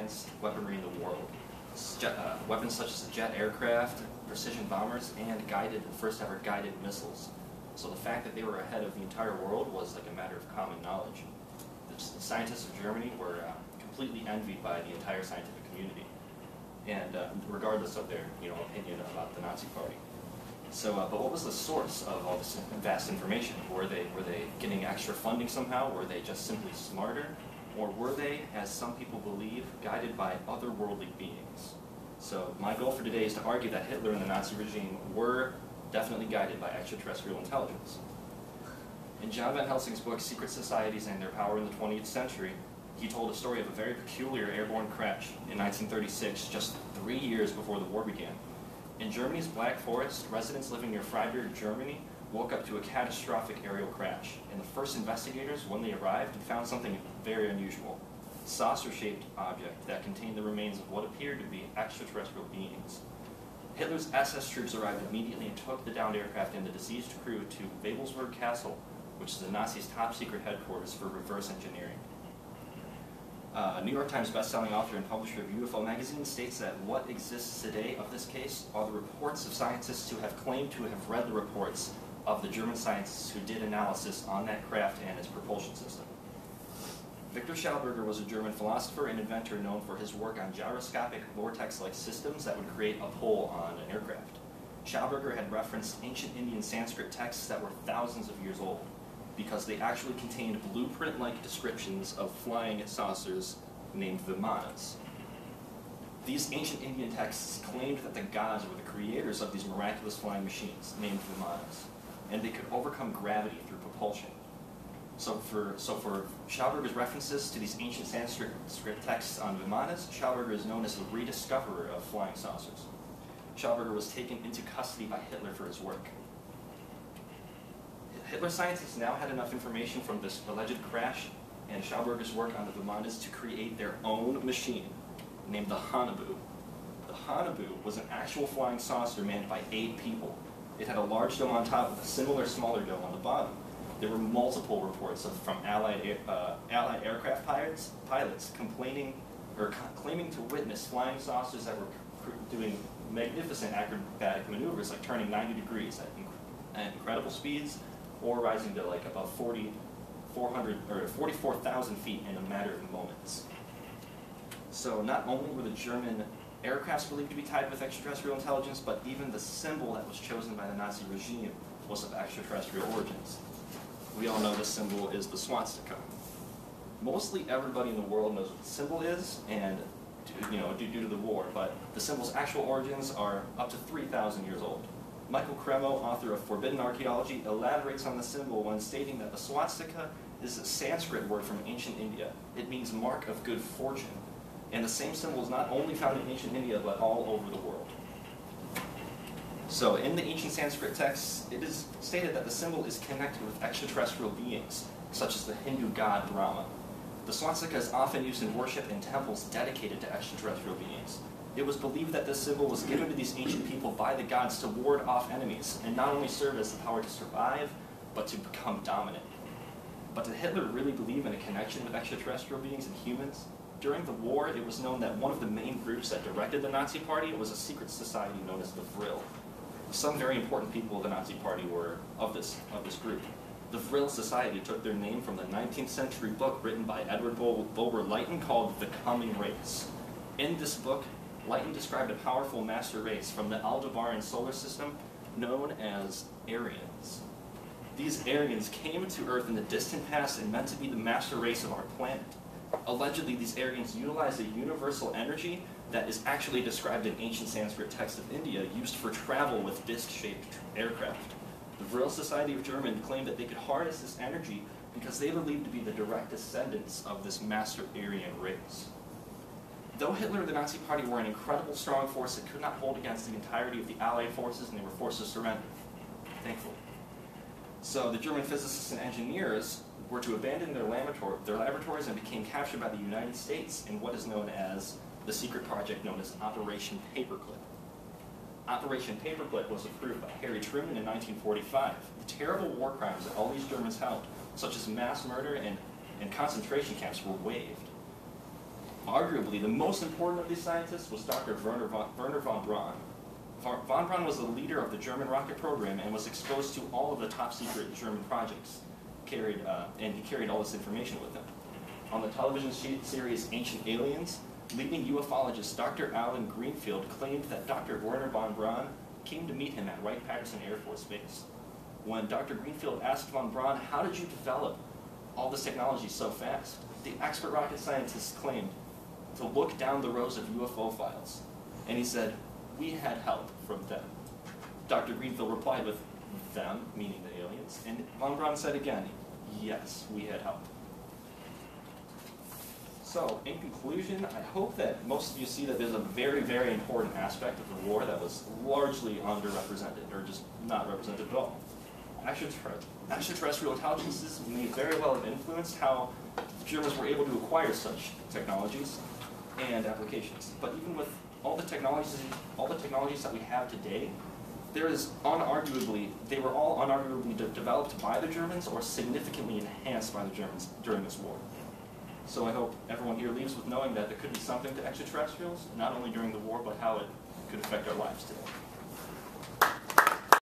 advanced weaponry in the world. Weapons such as jet aircraft, precision bombers, and first ever guided missiles. So the fact that they were ahead of the entire world was like a matter of common knowledge. The scientists of Germany were completely envied by the entire scientific community, and regardless of their opinion about the Nazi Party. So, but what was the source of all this vast information? Were they getting extra funding somehow? Were they just simply smarter? Or were they, as some people believe, guided by otherworldly beings? So my goal for today is to argue that Hitler and the Nazi regime were definitely guided by extraterrestrial intelligence. In John Van Helsing's book, Secret Societies and Their Power in the 20th Century, he told a story of a very peculiar airborne crash in 1936, just 3 years before the war began. In Germany's Black Forest, residents living near Freiburg, Germany, woke up to a catastrophic aerial crash, and the first investigators, when they arrived, found something very unusual. A saucer-shaped object that contained the remains of what appeared to be extraterrestrial beings. Hitler's SS troops arrived immediately and took the downed aircraft and the deceased crew to Babelsberg Castle, which is the Nazis' top-secret headquarters for reverse engineering. New York Times bestselling author and publisher of UFO magazine states that what exists today of this case are the reports of scientists who have claimed to have read the reports of the German scientists who did analysis on that craft and its propulsion system. Victor Schauberger was a German philosopher and inventor known for his work on gyroscopic vortex-like systems that would create a pull on an aircraft. Schauberger had referenced ancient Indian Sanskrit texts that were thousands of years old, because they actually contained blueprint-like descriptions of flying saucers named Vimanas. These ancient Indian texts claimed that the gods were the creators of these miraculous flying machines named Vimanas, and they could overcome gravity through propulsion. So for Schauberger's references to these ancient Sanskrit texts on Vimanas, Schauberger is known as the rediscoverer of flying saucers. Schauberger was taken into custody by Hitler for his work. Hitler scientists now had enough information from this alleged crash and Schauberger's work on the Vimanas to create their own machine, named the Haunebu. The Haunebu was an actual flying saucer manned by 8 people. It had a large dome on top with a similar smaller dome on the bottom. There were multiple reports from Allied aircraft pilots claiming to witness flying saucers that were doing magnificent acrobatic maneuvers, like turning 90 degrees at incredible speeds, or rising to like about 44,000 feet in a matter of moments. So not only were the German aircrafts believed to be tied with extraterrestrial intelligence, but even the symbol that was chosen by the Nazi regime was of extraterrestrial origins. We all know this symbol is the swastika. Mostly everybody in the world knows what the symbol is, and due to the war, but the symbol's actual origins are up to 3,000 years old. Michael Cremo, author of Forbidden Archaeology, elaborates on the symbol when stating that the swastika is a Sanskrit word from ancient India. It means mark of good fortune. And the same symbol is not only found in ancient India, but all over the world. So in the ancient Sanskrit texts, it is stated that the symbol is connected with extraterrestrial beings, such as the Hindu god Brahma. The swastika is often used in worship in temples dedicated to extraterrestrial beings. It was believed that this symbol was given to these ancient people by the gods to ward off enemies, and not only serve as the power to survive, but to become dominant. But did Hitler really believe in a connection with extraterrestrial beings and humans? During the war, it was known that one of the main groups that directed the Nazi Party was a secret society known as the Vril. Some very important people of the Nazi Party were of this group. The Vril Society took their name from the 19th century book written by Edward Bulwer Lytton called The Coming Race. In this book, Lytton described a powerful master race from the Aldebaran solar system known as Aryans. These Aryans came to Earth in the distant past and meant to be the master race of our planet. Allegedly, these Aryans utilized a universal energy that is actually described in ancient Sanskrit texts of India, used for travel with disc-shaped aircraft. The Vril Society of Germany claimed that they could harness this energy because they believed to be the direct descendants of this master Aryan race. Though Hitler and the Nazi Party were an incredible strong force, it could not hold against the entirety of the Allied forces, and they were forced to surrender, thankfully. So the German physicists and engineers were to abandon their laboratories and became captured by the United States in what is known as the secret project known as Operation Paperclip. Operation Paperclip was approved by Harry Truman in 1945. The terrible war crimes that all these Germans held, such as mass murder and concentration camps, were waived. Arguably, the most important of these scientists was Dr. Werner von Braun. Von Braun was the leader of the German rocket program and was exposed to all of the top-secret German projects, and he carried all this information with him. On the television series Ancient Aliens, leading ufologist Dr. Alan Greenfield claimed that Dr. Werner von Braun came to meet him at Wright-Patterson Air Force Base. When Dr. Greenfield asked von Braun, "How did you develop all this technology so fast?" the expert rocket scientist claimed to look down the rows of UFO files, and he said, "We had help from them." Dr. Greenfield replied with "them," meaning the aliens, and von Braun said again, "Yes, we had help." So, in conclusion, I hope that most of you see that there's a very, very important aspect of the war that was largely underrepresented, or just not represented at all. Extraterrestrial intelligences may very well have influenced how Germans were able to acquire such technologies and applications. But even with all the technologies that we have today, they were all unarguably developed by the Germans or significantly enhanced by the Germans during this war. So I hope everyone here leaves with knowing that there could be something to extraterrestrials, not only during the war, but how it could affect our lives today.